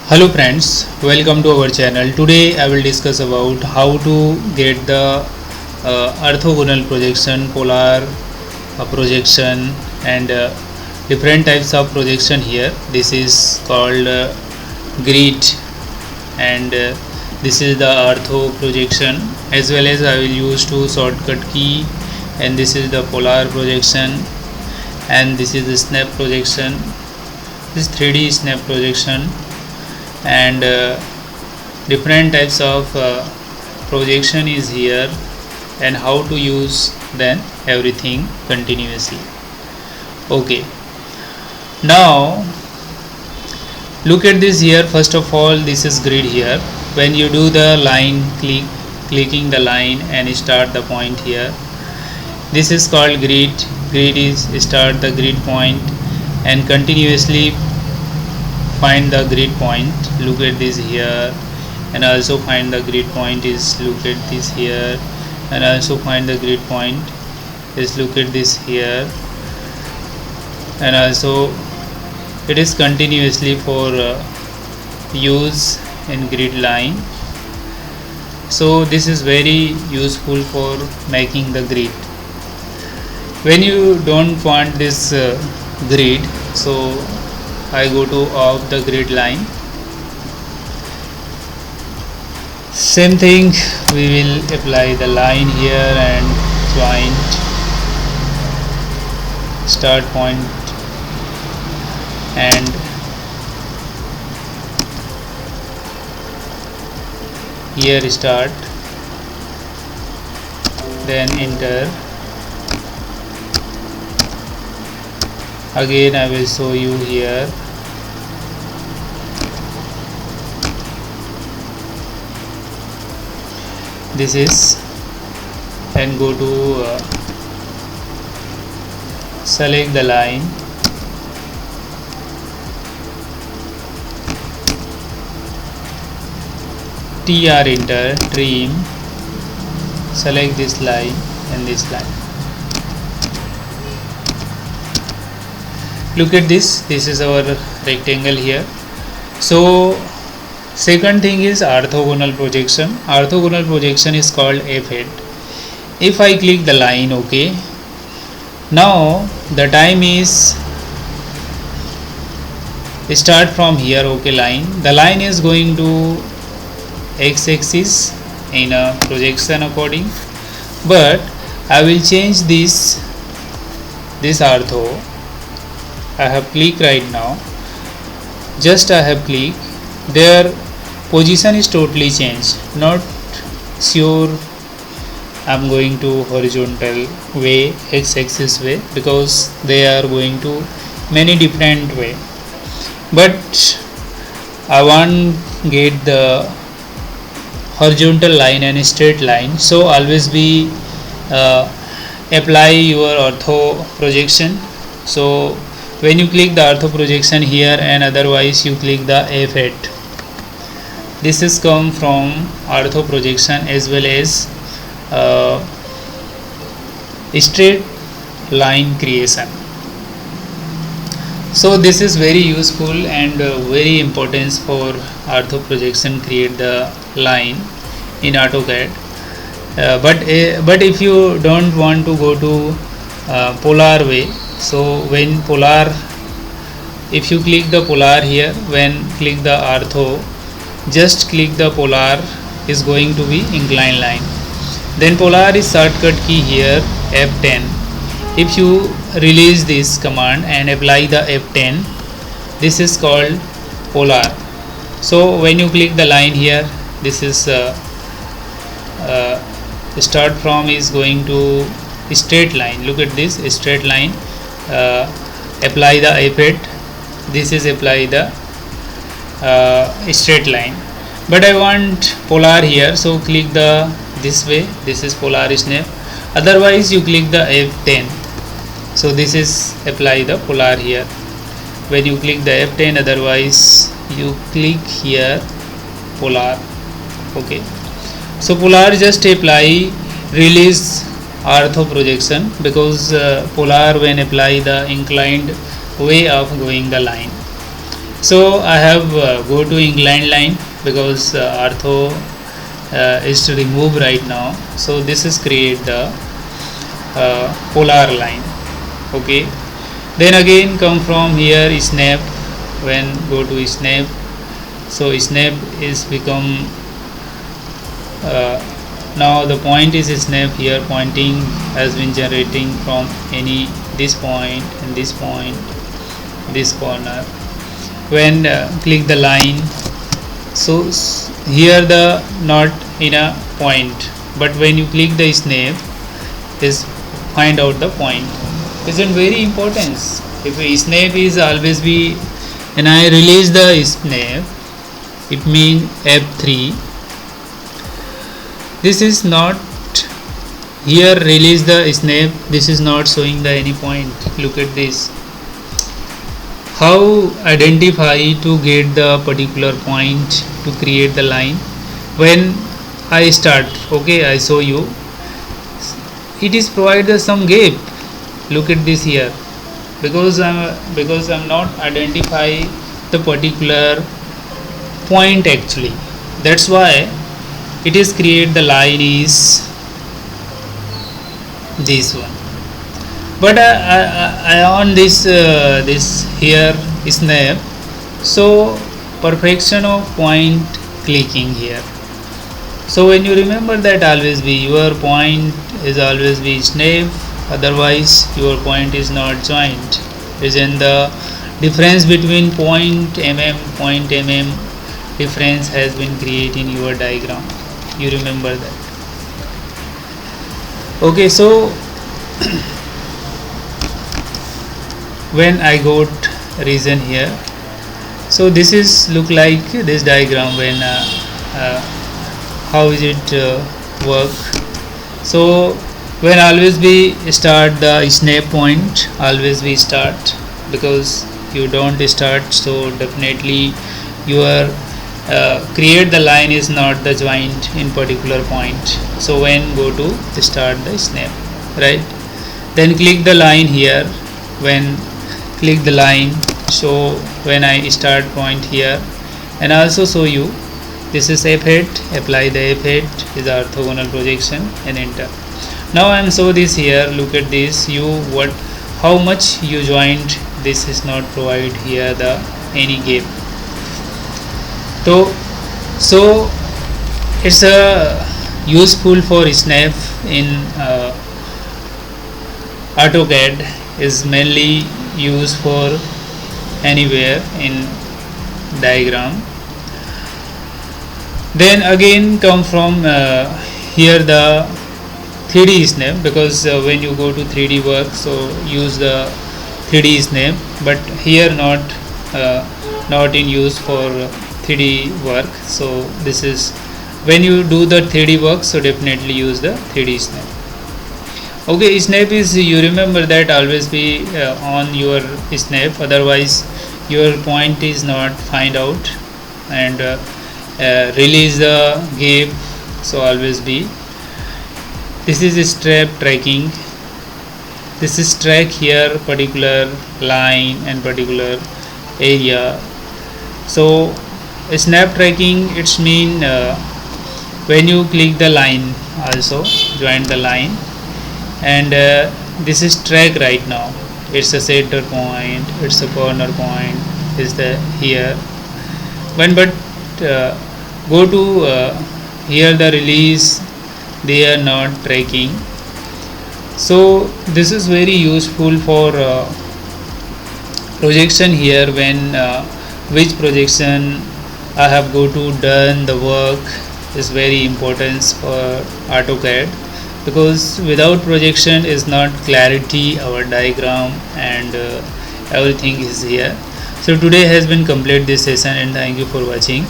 Hello friends, welcome to our channel. Today I will discuss about how to get the orthogonal projection, polar projection and different types of projection here. This is called grid and this is the ortho projection, as well as I will use two shortcut key, and this is the polar projection and this is the snap projection. This 3D snap projection and different types of projection is here and how to use then everything continuously. Okay, now look at this here. First of all, this is grid here. When you do the line clicking the line and start the point here, this is called grid. Grid is start the grid point and continuously find the grid point. Look at this here, and also find the grid point is look at this here, and also find the grid point is look at this here, and also it is continuously for use in grid line. So this is very useful for making the grid. When you don't want this grid, so I go to off the grid line. Same thing, we will apply the line here and joint start point and here start, then enter. Again I will show you here. This is, and go to select the line, TR enter, trim, select this line and this line. Look at this is our rectangle here. So second thing is orthogonal projection. Orthogonal projection is called F head. If I click the line, okay, now the time is start from here, okay, line. The line is going to x-axis in a projection according, but I will change this ortho. I have clicked right now, just I have clicked, their position is totally changed. Not sure I'm going to horizontal way, x-axis way, because they are going to many different way, but I want get the horizontal line and straight line. So always be apply your ortho projection. So when you click the ortho projection here and otherwise you click the F head, this is come from ortho projection as well as straight line creation. So this is very useful and very important for ortho projection, create the line in AutoCAD. But if you don't want to go to polar way, so when polar, if you click the polar here, when click the ortho, just click the polar is going to be inclined line. Then polar is shortcut key here, F10. If you release this command and apply the F10, this is called polar. So when you click the line here, this is start from is going to straight line. Look at this straight line. Apply the F8. This is apply the straight line. But I want polar here, so click the this way. This is polar snap. Otherwise you click the F10. So this is apply the polar here. When you click the F10, otherwise you click here polar. Okay. So polar just apply, release ortho projection, because polar when apply the inclined way of going the line. So I have go to inclined line because ortho is to remove right now. So this is create the polar line. Okay, then again come from here snap. When go to snap, so snap is become now the point is snap. Here pointing has been generating from any this point and this point, this corner. When click the line, so here the not in a point, but when you click the snap is find out the point. Isn't very important. If a snap is always be, and I release the snap, it means F3. This is not here release the snap, this is not showing the any point. Look at this. How identify to get the particular point to create the line? When I start, okay, I show you, it is provided some gap. Look at this here, because I'm not identify the particular point actually. That's why it is create the line is this one. But I on this this here snap, so perfection of point clicking here. So when you remember that, always be your point is always be snap, otherwise your point is not joined. Is in the difference between point mm difference has been created in your diagram. You remember that. Okay, so when I got region here, so this is look like this diagram. When how is it work? So when always we start the snap point, always we start, because you don't start, so definitely your create the line is not the joint in particular point. So when go to start the snap, right, then click the line here. When click the line, so when I start point here, and also show you this is F8, apply the F8 is orthogonal projection and enter. Now I am show this here. Look at this, you what how much you joined, this is not provide here the any gap. So it's a useful for snap in AutoCAD, is mainly used for anywhere in diagram. Then again come from here the 3D snap, because when you go to 3D work, so use the 3D snap, but here not in use for 3D work. So this is when you do the 3D work, so definitely use the 3D snap. Okay, snap is, you remember that, always be on your snap, otherwise your point is not find out, and release the gap. So always be, this is strap tracking, this is track here particular line and particular area. So snap tracking, it's mean when you click the line, also join the line, and this is track right now. It's a center point, it's a corner point, is the here. When but go to here the release, they are not tracking. So this is very useful for projection here. When which projection I have go to done the work is very important for AutoCAD, because without projection is not clarity our diagram, and everything is here. So today has been complete this session, and thank you for watching.